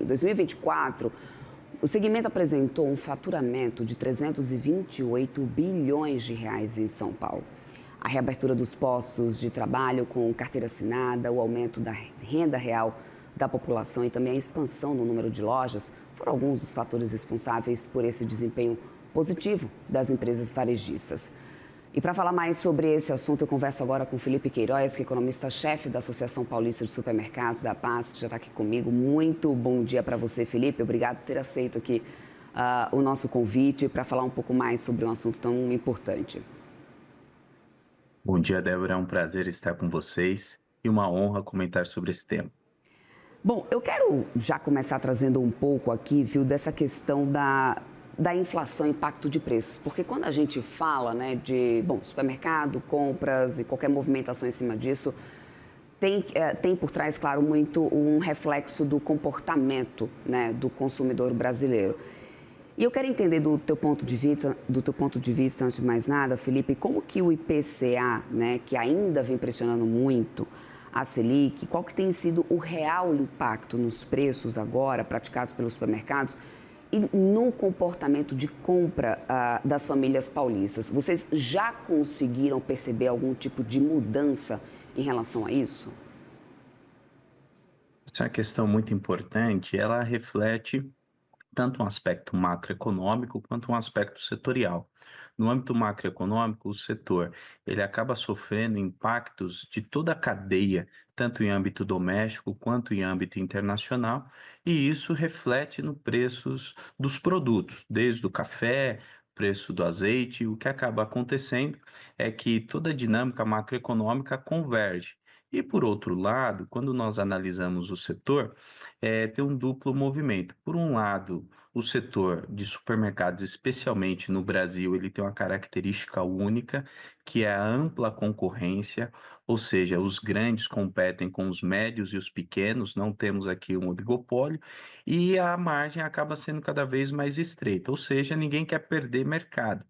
Em 2024, o segmento apresentou um faturamento de 328 bilhões de reais em São Paulo. A reabertura dos postos de trabalho com carteira assinada, o aumento da renda real da população e também a expansão no número de lojas foram alguns dos fatores responsáveis por esse desempenho positivo das empresas varejistas. E para falar mais sobre esse assunto, eu converso agora com Felipe Queiroz, que é economista-chefe da Associação Paulista de Supermercados, da APAS, que já está aqui comigo. Muito bom dia para você, Felipe. Obrigado por ter aceito aqui o nosso convite para falar um pouco mais sobre um assunto tão importante. Bom dia, Débora. É um prazer estar com vocês e uma honra comentar sobre esse tema. Bom, eu quero já começar trazendo um pouco aqui, viu, dessa questão da inflação, impacto de preços. Porque quando a gente fala, né, de, supermercado, compras e qualquer movimentação em cima disso, tem por trás, claro, muito um reflexo do comportamento, né, do consumidor brasileiro. E eu quero entender do teu ponto de vista, antes de mais nada, Felipe, como que o IPCA, né, que ainda vem pressionando muito a Selic, qual que tem sido o real impacto nos preços agora praticados pelos supermercados e no comportamento de compra das famílias paulistas? Vocês já conseguiram perceber algum tipo de mudança em relação a isso? Essa é uma questão muito importante, ela reflete tanto um aspecto macroeconômico quanto um aspecto setorial. No âmbito macroeconômico, o setor ele acaba sofrendo impactos de toda a cadeia, tanto em âmbito doméstico quanto em âmbito internacional, e isso reflete no preços dos produtos, desde o café, preço do azeite. O que acaba acontecendo é que toda a dinâmica macroeconômica converge. E por outro lado, quando nós analisamos o setor, tem um duplo movimento. Por um lado, o setor de supermercados, especialmente no Brasil, ele tem uma característica única, que é a ampla concorrência, ou seja, os grandes competem com os médios e os pequenos, não temos aqui um oligopólio, e a margem acaba sendo cada vez mais estreita, ou seja, ninguém quer perder mercado.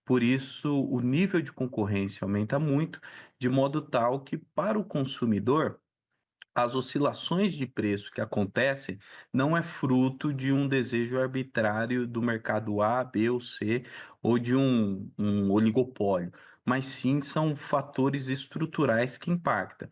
Por isso, o nível de concorrência aumenta muito, de modo tal que, para o consumidor, as oscilações de preço que acontecem não é fruto de um desejo arbitrário do mercado A, B ou C, ou de um oligopólio, mas sim são fatores estruturais que impactam.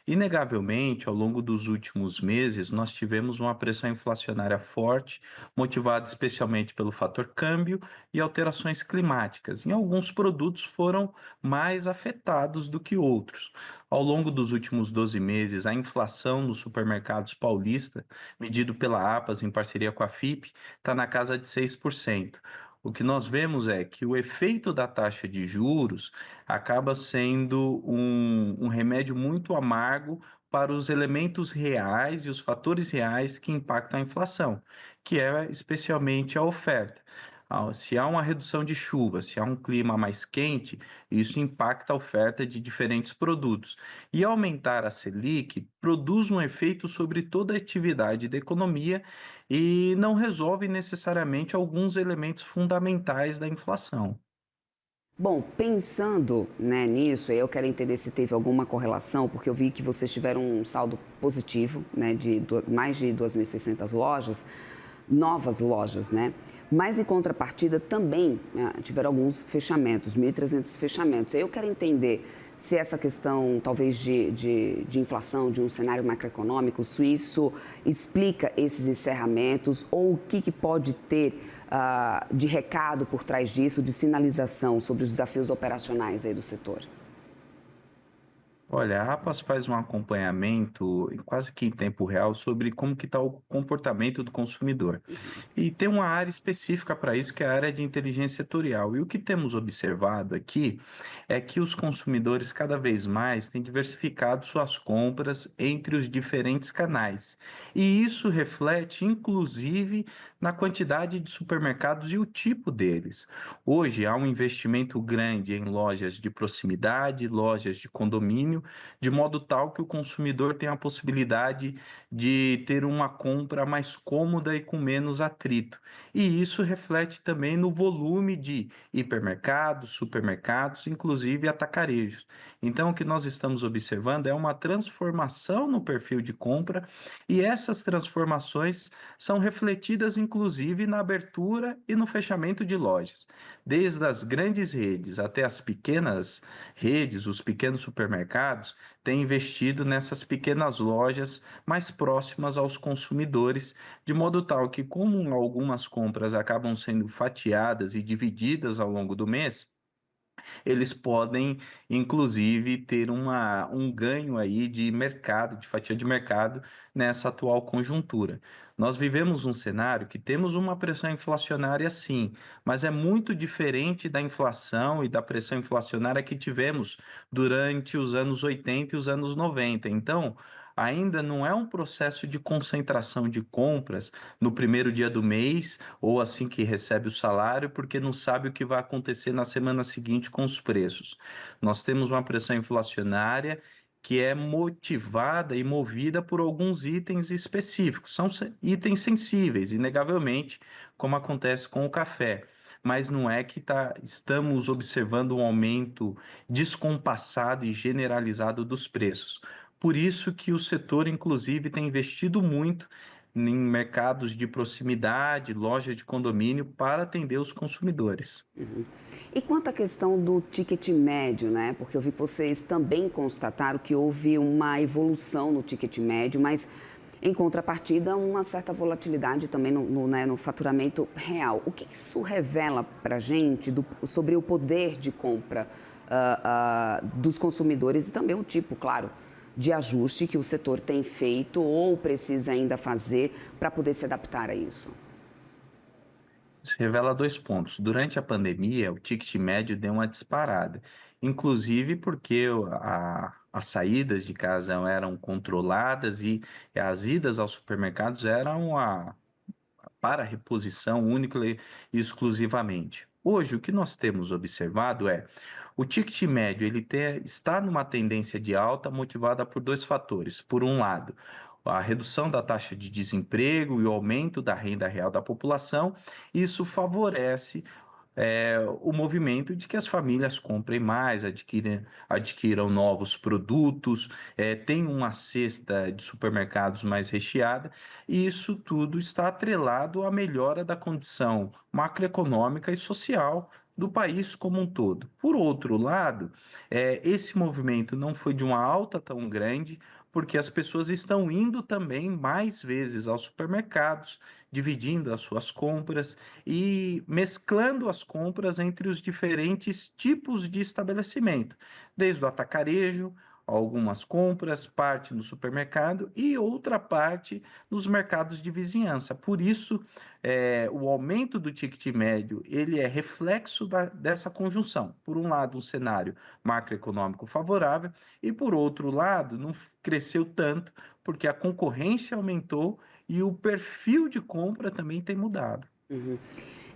Inegavelmente, ao longo dos últimos meses, nós tivemos uma pressão inflacionária forte, motivada especialmente pelo fator câmbio e alterações climáticas. Em alguns produtos foram mais afetados do que outros. Ao longo dos últimos 12 meses, a inflação nos supermercados paulista, medido pela APAS em parceria com a FIPE, está na casa de 6%. O que nós vemos é que o efeito da taxa de juros acaba sendo um remédio muito amargo para os elementos reais e os fatores reais que impactam a inflação, que é especialmente a oferta. Se há uma redução de chuva, se há um clima mais quente, isso impacta a oferta de diferentes produtos. E aumentar a Selic produz um efeito sobre toda a atividade da economia e não resolve necessariamente alguns elementos fundamentais da inflação. Bom, pensando, né, nisso, aí eu quero entender se teve alguma correlação, porque eu vi que vocês tiveram um saldo positivo, né, de mais de 2.600 lojas, novas lojas, né? Mas em contrapartida também, né, tiveram alguns fechamentos, 1.300 fechamentos. Aí eu quero entender se essa questão, talvez, de inflação, de um cenário macroeconômico, se isso explica esses encerramentos ou o que pode ter de recado por trás disso, de sinalização sobre os desafios operacionais aí do setor? Olha, a APAS faz um acompanhamento quase que em tempo real sobre como que está o comportamento do consumidor. E tem uma área específica para isso, que é a área de inteligência setorial. E o que temos observado aqui é que os consumidores cada vez mais têm diversificado suas compras entre os diferentes canais. E isso reflete, inclusive, na quantidade de supermercados e o tipo deles. Hoje há um investimento grande em lojas de proximidade, lojas de condomínio condomínio, de modo tal que o consumidor tenha a possibilidade de ter uma compra mais cômoda e com menos atrito. E isso reflete também no volume de hipermercados, supermercados, inclusive atacarejos. Então, o que nós estamos observando é uma transformação no perfil de compra, e essas transformações são refletidas, inclusive, na abertura e no fechamento de lojas. Desde as grandes redes até as pequenas redes, os pequenos supermercados, têm investido nessas pequenas lojas mais próximas aos consumidores, de modo tal que, como algumas compras acabam sendo fatiadas e divididas ao longo do mês, eles podem, inclusive, ter um ganho aí de mercado, de fatia de mercado, nessa atual conjuntura. Nós vivemos um cenário que temos uma pressão inflacionária, sim, mas é muito diferente da inflação e da pressão inflacionária que tivemos durante os anos 80 e os anos 90. Então, ainda não é um processo de concentração de compras no primeiro dia do mês ou assim que recebe o salário, porque não sabe o que vai acontecer na semana seguinte com os preços. Nós temos uma pressão inflacionária que é motivada e movida por alguns itens específicos. São itens sensíveis, inegavelmente, como acontece com o café. Mas não é que estamos observando um aumento descompassado e generalizado dos preços. Por isso que o setor, inclusive, tem investido muito em mercados de proximidade, lojas de condomínio, para atender os consumidores. Uhum. E quanto à questão do ticket médio, né? Porque eu vi que vocês também constataram que houve uma evolução no ticket médio, mas em contrapartida, uma certa volatilidade também né, no faturamento real. O que isso revela para a gente sobre o poder de compra dos consumidores e também o tipo, claro, de ajuste que o setor tem feito ou precisa ainda fazer para poder se adaptar a isso? Isso revela dois pontos. Durante a pandemia, o ticket médio deu uma disparada, inclusive porque as saídas de casa eram controladas e as idas aos supermercados eram para reposição única e exclusivamente. Hoje, o que nós temos observado é o ticket médio está numa tendência de alta motivada por dois fatores. Por um lado, a redução da taxa de desemprego e o aumento da renda real da população, isso favorece o movimento de que as famílias comprem mais, adquiram novos produtos, tenham uma cesta de supermercados mais recheada, e isso tudo está atrelado à melhora da condição macroeconômica e social do país como um todo. Por outro lado, esse movimento não foi de uma alta tão grande, porque as pessoas estão indo também mais vezes aos supermercados, dividindo as suas compras e mesclando as compras entre os diferentes tipos de estabelecimento, desde o atacarejo, algumas compras, parte no supermercado e outra parte nos mercados de vizinhança. Por isso, o aumento do ticket médio ele é reflexo dessa conjunção. Por um lado, um cenário macroeconômico favorável e, por outro lado, não cresceu tanto porque a concorrência aumentou e o perfil de compra também tem mudado. Uhum.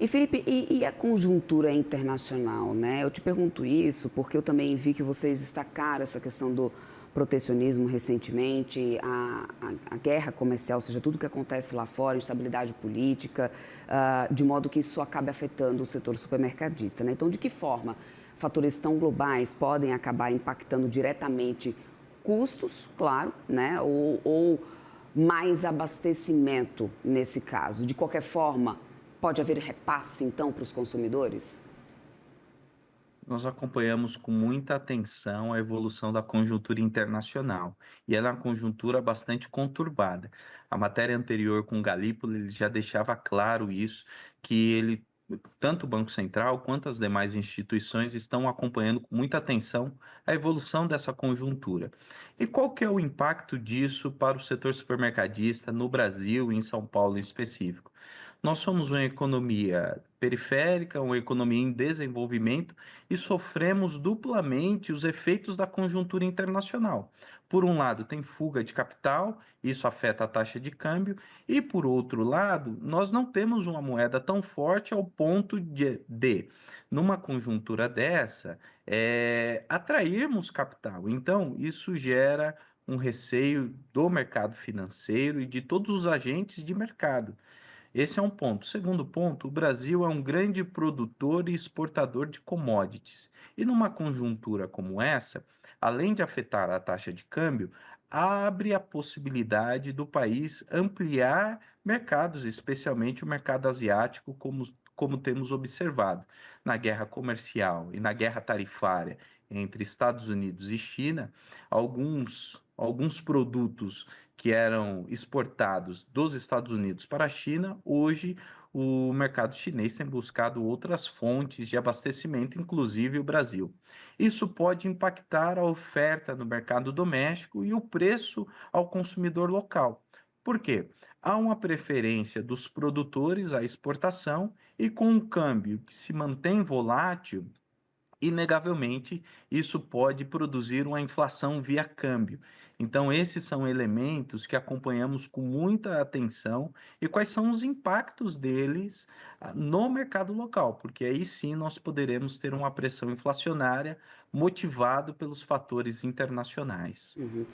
E Felipe, e a conjuntura internacional, né? Eu te pergunto isso porque eu também vi que vocês destacaram essa questão do protecionismo recentemente, a guerra comercial, ou seja, tudo que acontece lá fora, instabilidade política, de modo que isso acabe afetando o setor supermercadista, né? Então, de que forma fatores tão globais podem acabar impactando diretamente custos, claro, né? Ou mais abastecimento nesse caso? De qualquer forma, pode haver repasse, então, para os consumidores? Nós acompanhamos com muita atenção a evolução da conjuntura internacional, e ela é uma conjuntura bastante conturbada. A matéria anterior com o Galípolo ele já deixava claro isso, que tanto o Banco Central quanto as demais instituições estão acompanhando com muita atenção a evolução dessa conjuntura. E qual que é o impacto disso para o setor supermercadista no Brasil e em São Paulo em específico? Nós somos uma economia periférica, uma economia em desenvolvimento e sofremos duplamente os efeitos da conjuntura internacional. Por um lado, tem fuga de capital, isso afeta a taxa de câmbio, e por outro lado, nós não temos uma moeda tão forte ao ponto de numa conjuntura dessa, atrairmos capital. Então, isso gera um receio do mercado financeiro e de todos os agentes de mercado. Esse é um ponto. Segundo ponto, o Brasil é um grande produtor e exportador de commodities. E numa conjuntura como essa, além de afetar a taxa de câmbio, abre a possibilidade do país ampliar mercados, especialmente o mercado asiático, como temos observado na guerra comercial e na guerra tarifária entre Estados Unidos e China. Alguns produtos que eram exportados dos Estados Unidos para a China, hoje o mercado chinês tem buscado outras fontes de abastecimento, inclusive o Brasil. Isso pode impactar a oferta no mercado doméstico e o preço ao consumidor local. Por quê? Há uma preferência dos produtores à exportação e com um câmbio que se mantém volátil, inegavelmente, isso pode produzir uma inflação via câmbio. Então, esses são elementos que acompanhamos com muita atenção e quais são os impactos deles no mercado local, porque aí sim nós poderemos ter uma pressão inflacionária motivado pelos fatores internacionais. Uhum.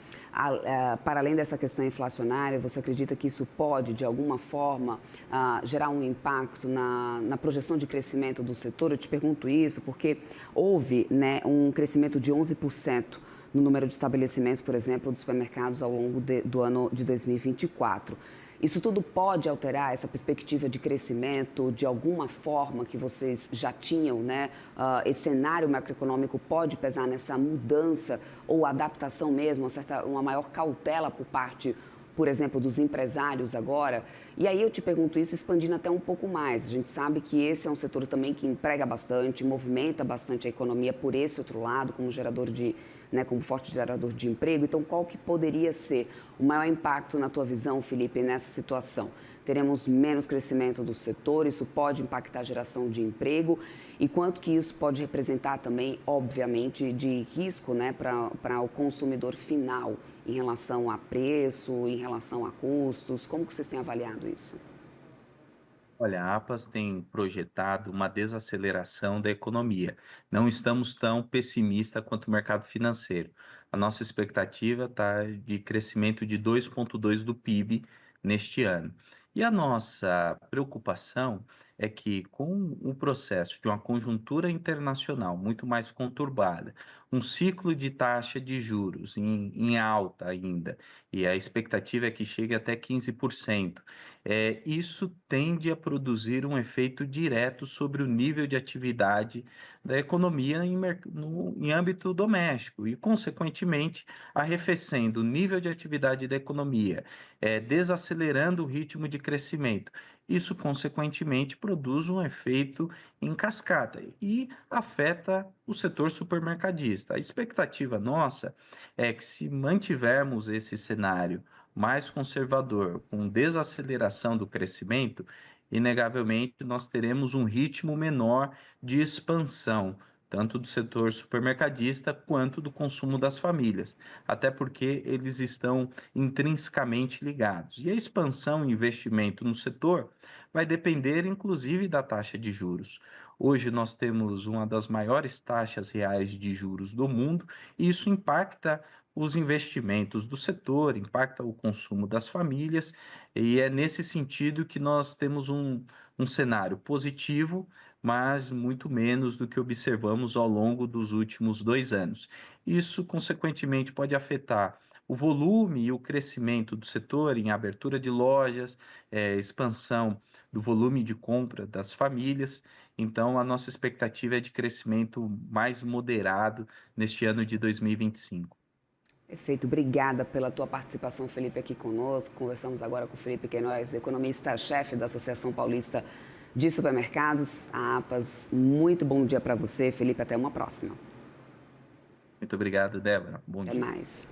Para além dessa questão inflacionária, você acredita que isso pode, de alguma forma, gerar um impacto na projeção de crescimento do setor? Eu te pergunto isso porque houve, né, um crescimento de 11% no número de estabelecimentos, por exemplo, dos supermercados ao longo do ano de 2024. Isso tudo pode alterar essa perspectiva de crescimento de alguma forma que vocês já tinham, né? Esse cenário macroeconômico pode pesar nessa mudança ou adaptação mesmo, uma maior cautela por parte, por exemplo, dos empresários agora? E aí eu te pergunto isso expandindo até um pouco mais. A gente sabe que esse é um setor também que emprega bastante, movimenta bastante a economia por esse outro lado, como gerador de, né, como forte gerador de emprego. Então, qual que poderia ser o maior impacto na tua visão, Felipe, nessa situação? Teremos menos crescimento do setor, isso pode impactar a geração de emprego e quanto que isso pode representar também, obviamente, de risco, né, para o consumidor final em relação a preço, em relação a custos? Como que vocês têm avaliado isso? Olha, a APAS tem projetado uma desaceleração da economia. Não estamos tão pessimistas quanto o mercado financeiro. A nossa expectativa está de crescimento de 2,2 do PIB neste ano. E a nossa preocupação é que, com o processo de uma conjuntura internacional muito mais conturbada, um ciclo de taxa de juros em alta ainda, e a expectativa é que chegue até 15%. Isso tende a produzir um efeito direto sobre o nível de atividade da economia em âmbito doméstico e, consequentemente, arrefecendo o nível de atividade da economia, desacelerando o ritmo de crescimento. Isso, consequentemente, produz um efeito em cascata e afeta o setor supermercadista. A expectativa nossa é que, se mantivermos esse cenário mais conservador, com desaceleração do crescimento, inegavelmente nós teremos um ritmo menor de expansão, tanto do setor supermercadista quanto do consumo das famílias, até porque eles estão intrinsecamente ligados. E a expansão e investimento no setor vai depender, inclusive, da taxa de juros. Hoje nós temos uma das maiores taxas reais de juros do mundo, e isso impacta os investimentos do setor, impacta o consumo das famílias, e é nesse sentido que nós temos um cenário positivo, mas muito menos do que observamos ao longo dos últimos 2 anos. Isso, consequentemente, pode afetar o volume e o crescimento do setor em abertura de lojas, expansão do volume de compra das famílias. Então, a nossa expectativa é de crescimento mais moderado neste ano de 2025. Perfeito, obrigada pela tua participação, Felipe, aqui conosco. Conversamos agora com o Felipe Queiroz, economista-chefe da Associação Paulista de Supermercados, a APAS. Muito bom dia para você, Felipe. Até uma próxima. Muito obrigado, Débora. Bom Até dia. mais.